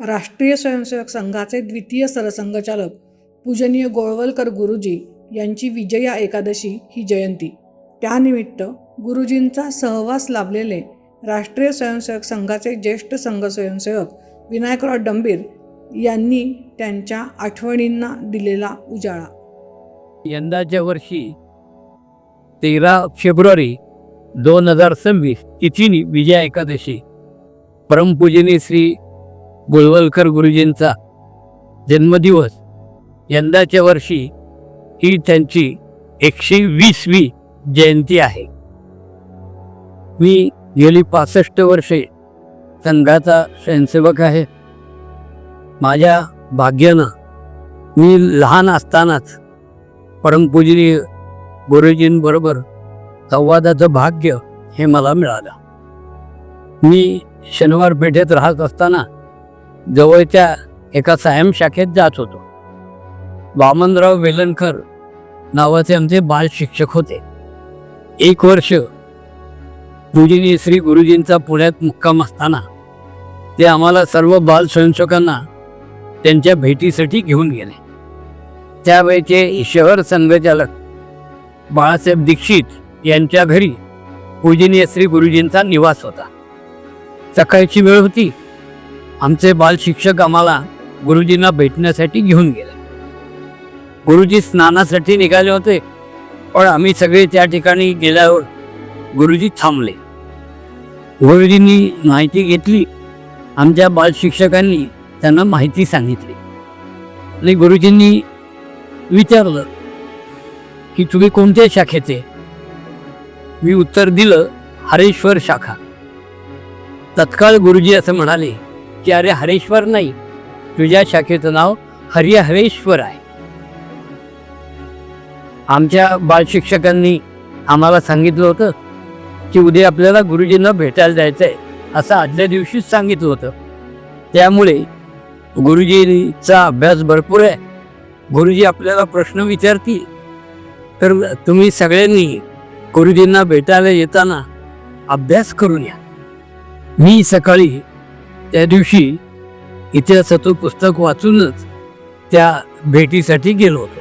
राष्ट्रीय स्वयंसेवक संघाचे द्वितीय सरसंघचालक पूजनीय गोळवलकर गुरुजी यांची विजया एकादशी ही जयंती. त्यानिमित्त गुरुजींचा सहवास लाभलेले राष्ट्रीय स्वयंसेवक संघाचे ज्येष्ठ संघ स्वयंसेवक विनायकराव डंबीर यांनी त्यांच्या आठवणींना दिलेला उजाळा. यंदाच्या वर्षी 13 फेब्रुवारी 2026 तिथी विजया एकादशी, परमपूजनीय श्री गोळवलकर गुरुजींचा जन्मदिवस. यंदाच्या वर्षी ही त्यांची 120वी जयंती आहे. मी गेली 65 वर्षे संघाचा स्वयंसेवक आहे. माझ्या भाग्यानं मी लहान असतानाच परमपूजनीय गुरुजींबरोबर संवादाचं भाग्य हे मला मिळालं. मी शनिवार पेठेत राहत असताना जवळच्या एका सायम शाखेत जात होतो. वामनराव वेलणकर नावाचे आमचे बाल शिक्षक होते. 1 वर्ष पूजनीय श्री गुरुजींचा पुण्यात मुक्काम असताना ते आम्हाला सर्व बाल स्वयंसेवकांना त्यांच्या भेटीसाठी घेऊन गेले. त्यावेळेचे शहर संघचालक बाळासाहेब दीक्षित यांच्या घरी पूजनीय श्री गुरुजींचा निवास होता. सकाळची वेळ होती. आमचे बाल शिक्षक आम्हाला गुरुजींना भेटण्यासाठी घेऊन गेले. गुरुजी स्नानासाठी निघाले होते, पण आम्ही सगळे त्या ठिकाणी गेल्यावर गुरुजी थांबले. गुरुजींनी माहिती घेतली. आमच्या बाल शिक्षकांनी त्यांना माहिती सांगितली आणि गुरुजींनी विचारलं की तुम्ही कोणत्या शाखेचे? मी उत्तर दिलं, हरेश्वर शाखा. तत्काळ गुरुजी असं म्हणाले की अरे हरेश्वर नाही, तुझ्या शाखेचं नाव हरिहरेश्वर आहे. आमच्या बाल शिक्षकांनी आम्हाला सांगितलं होतं की उद्या आपल्याला गुरुजींना भेटायला जायचं आहे, असं आदल्या दिवशीच सांगितलं होतं. त्यामुळे गुरुजींचा अभ्यास भरपूर आहे. गुरुजी आपल्याला प्रश्न विचारतील, तर तुम्ही सगळ्यांनी गुरुजींना भेटायला येताना अभ्यास करून या. मी सकाळी त्या दिवशी इतिहासाचं पुस्तक वाचूनच त्या भेटीसाठी गेलो होतो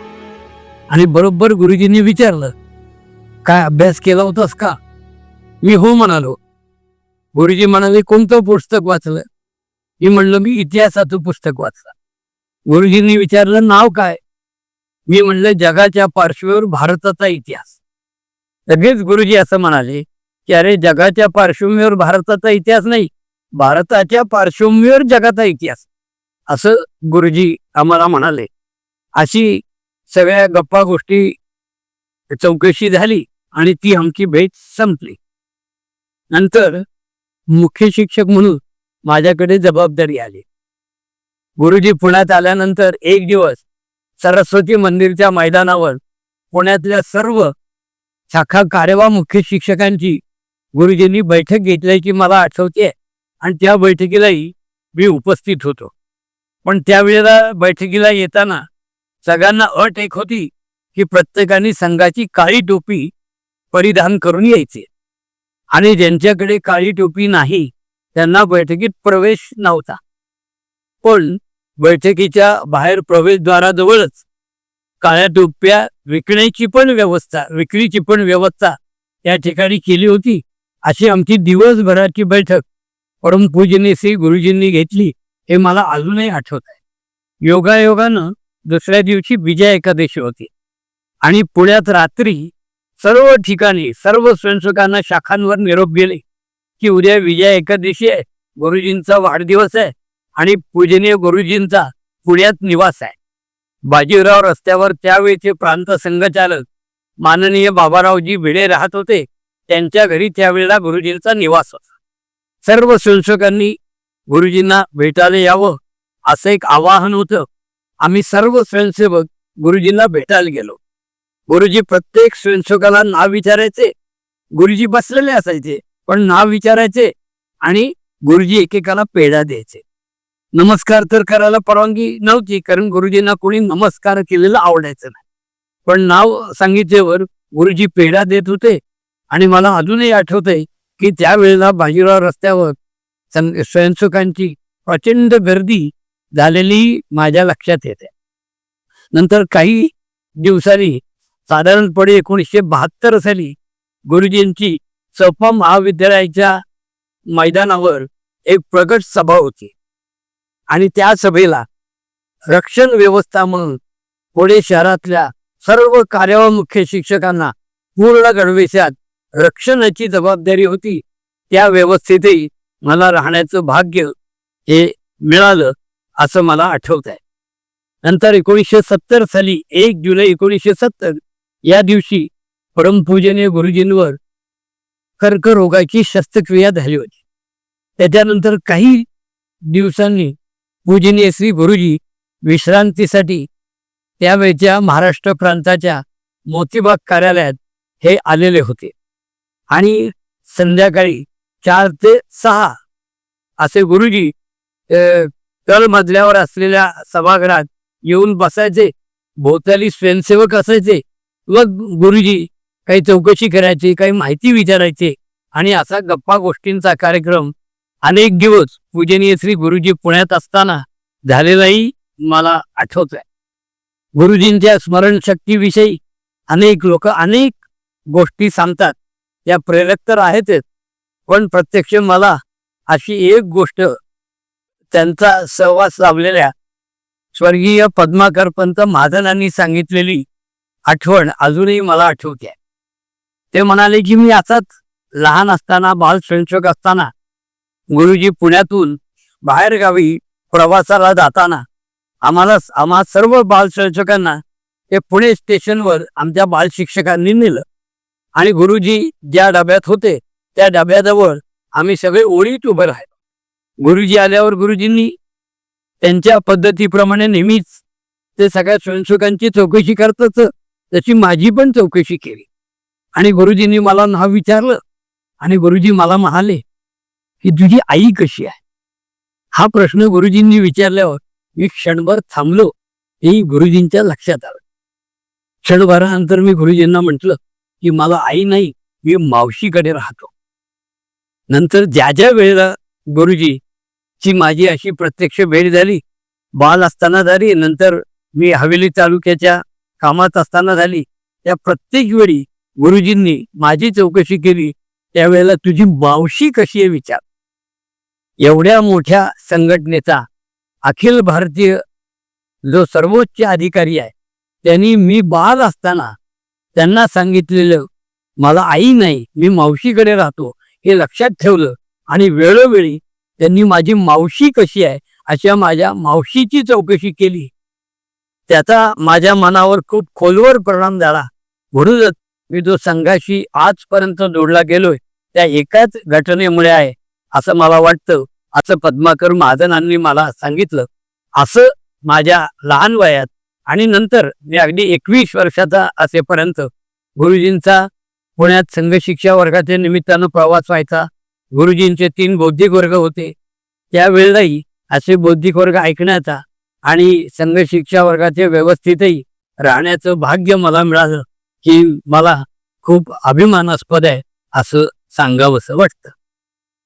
आणि बरोबर गुरुजींनी विचारलं, काय अभ्यास केला होतास का? मी हो म्हणालो. गुरुजी म्हणाले, कोणतं पुस्तक वाचलं? मी म्हणलं, मी इतिहासाचं पुस्तक वाचलं. गुरुजींनी विचारलं, नाव काय? मी म्हणलं, जगाच्या पार्श्वभूमीवर भारताचा इतिहास. लगेच गुरुजी असं म्हणाले की अरे जगाच्या पार्श्वभूमीवर भारताचा इतिहास नाही, भारताच्या पार्श्वभूमीवर जगाचा इतिहास, असं गुरुजी आम्हाला म्हणाले. अशी सगळ्या गप्पा गोष्टी चौकशी झाली आणि ती आमची भेट संपली. नंतर मुख्य शिक्षक म्हणून माझ्याकडे जबाबदारी आली. गुरुजी पुण्यात आल्यानंतर एक दिवस सरस्वती मंदिरच्या मैदानावर पुण्यातल्या सर्व शाखा कार्यवाह मुख्य शिक्षकांची गुरुजींनी बैठक घेतल्याची मला आठवते आणि त्या बैठकीलाही मी उपस्थित होतो. पण त्यावेळेला बैठकीला येताना सगळ्यांना अट एक होती की प्रत्येकाने संघाची काळी टोपी परिधान करून यायचे आणि ज्यांच्याकडे काळी टोपी नाही त्यांना बैठकीत प्रवेश नव्हता. पण बैठकीच्या बाहेर प्रवेशद्वाराजवळच काळ्या टोप्या विकण्याची पण व्यवस्था, विक्रीची पण व्यवस्था या ठिकाणी केली होती. अशी आमची दिवसभराची बैठक परमपूजनीय श्री गुरुजींनी घेतली हे मला अजूनही आठवत आहे. योगायोगानं दुसऱ्या दिवशी विजया एकादशी होती आणि पुण्यात रात्री सर्व ठिकाणी सर्व स्वयंसेवकांना शाखांवर निरोप गेले की उद्या विजया एकादशी आहे, गुरुजींचा वाढदिवस आहे आणि पूजनीय गुरुजींचा पुण्यात निवास आहे. बाजीराव रस्त्यावर त्यावेळेचे प्रांत संघचालक माननीय बाबारावजी भिडे राहत होते. त्यांच्या घरी त्यावेळेला गुरुजींचा निवास होता. सर्व स्वयंसेवकांनी गुरुजींना भेटायला यावं असं एक आवाहन होतं. आम्ही सर्व स्वयंसेवक गुरुजींना भेटायला गेलो. गुरुजी प्रत्येक स्वयंसेवकाला नाव विचारायचे. गुरुजी बसलेले असायचे पण नाव विचारायचे आणि गुरुजी एकेकाला पेढा द्यायचे. नमस्कार तर करायला परवानगी नव्हती, कारण गुरुजींना कोणी नमस्कार केलेला आवडायचं नाही. पण नाव सांगितल्यावर गुरुजी पेढा देत होते आणि मला अजूनही आठवतंय की त्यावेळेला बाजीराव रस्त्यावर स्वयंसेवकांची प्रचंड गर्दी झालेली माझ्या लक्षात येते. नंतर काही दिवसांनी साधारणपणे 1972 साली गुरुजींची चौपा महाविद्यालयाच्या मैदानावर एक प्रगट सभा होती आणि त्या सभेला रक्षण व्यवस्था म्हणून पुणे शहरातल्या सर्व कार्यामुख्य शिक्षकांना पूर्ण गणवेशात रक्षणाची जबाबदारी होती. त्या व्यवस्थेतही मला राहण्याचं भाग्य हे मिळालं असं मला आठवत आहे. नंतर 1970 साली 1 जुलै 1970 या दिवशी परमपूजनीय गुरुजींवर कर्करोगाची शस्त्रक्रिया झाली होती. त्याच्यानंतर काही दिवसांनी पूजनीय श्री गुरुजी विश्रांतीसाठी त्यावेळच्या महाराष्ट्र प्रांताच्या मोतीबाग कार्यालयात हे आलेले होते आणि संध्याकाळी 4 ते 6 असे गुरुजी तळमजल्यावर असलेल्या सभागृहात येऊन बसायचे. भोवताली स्वयंसेवक असायचे व गुरुजी काही चौकशी करायची, काही माहिती विचारायचे आणि असा गप्पा गोष्टींचा कार्यक्रम अनेक दिवस पूजनीय श्री गुरुजी पुण्यात असताना झालेलाही मला आठवत आहे. गुरुजींच्या स्मरणशक्तीविषयी अनेक लोक अनेक गोष्टी सांगतात, त्या प्रेरक तर आहेतच, पण प्रत्यक्ष मला अशी एक गोष्ट त्यांचा सहवास लाभलेल्या स्वर्गीय पद्माकर पंत महाजनांनी सांगितलेली आठवण अजूनही मला आठवते. ते म्हणाले की मी असाच लहान असताना बालसंशोधक असताना गुरुजी पुण्यातून बाहेरगावी प्रवासाला जाताना आम्हा सर्व बालसंशोधकांना ते पुणे स्टेशनवर आमच्या बालशिक्षकांनी नेलं आणि गुरुजी ज्या डब्यात होते त्या डब्याजवळ आम्ही सगळे ओळीत उभे राहिलो. गुरुजी आल्यावर गुरुजींनी त्यांच्या पद्धतीप्रमाणे नेहमीच ते सगळ्या स्वयंसेवकांची चौकशी करतच, तशी माझी पण चौकशी केली आणि गुरुजींनी मला नाव विचारलं आणि गुरुजी मला म्हणाले की तुझी आई कशी आहे. हा प्रश्न गुरुजींनी विचारल्यावर मी क्षणभर थांबलो. हे गुरुजींच्या लक्षात आलं. क्षणभरानंतर मी गुरुजींना म्हटलं की मला आई नाही, मी मावशीकडे राहतो. नंतर ज्या ज्या वेळेला गुरुजीची माझी अशी प्रत्यक्ष भेट झाली, बाल असताना झाली, नंतर मी हवेली तालुक्याच्या कामात असताना झाली, त्या प्रत्येक वेळी गुरुजींनी माझी चौकशी केली. त्यावेळेला तुझी मावशी कशी आहे विचार. एवढ्या मोठ्या संघटनेचा अखिल भारतीय जो सर्वोच्च अधिकारी आहे, त्यांनी मी बाल असताना त्यांना सांगितलेलं मला आई नाही, मी मावशीकडे राहतो हे लक्षात ठेवलं आणि वेळोवेळी त्यांनी माझी मावशी कशी आहे अशा माझ्या मावशीची चौकशी केली. त्याचा माझ्या मनावर खूप खोलवर परिणाम झाला. म्हणूनच मी जो संघाशी आजपर्यंत जोडला गेलोय त्या एकाच घटनेमुळे आहे असं मला वाटतं, असं पद्माकर महाजनांनी मला सांगितलं. असं माझ्या लहान वयात आणि नंतर मी अगदी 21 वर्षाचा असेपर्यंत गुरुजींचा पुण्यात संघ शिक्षा वर्गाच्या निमित्तानं प्रवास व्हायचा. गुरुजींचे 3 बौद्धिक वर्ग होते. त्यावेळेलाही असे बौद्धिक वर्ग ऐकण्याचा आणि संघ शिक्षा वर्गाचे व्यवस्थितही राहण्याचं भाग्य मला मिळालं, की मला खूप अभिमानास्पद आहे असं सांगावंसं वाटतं.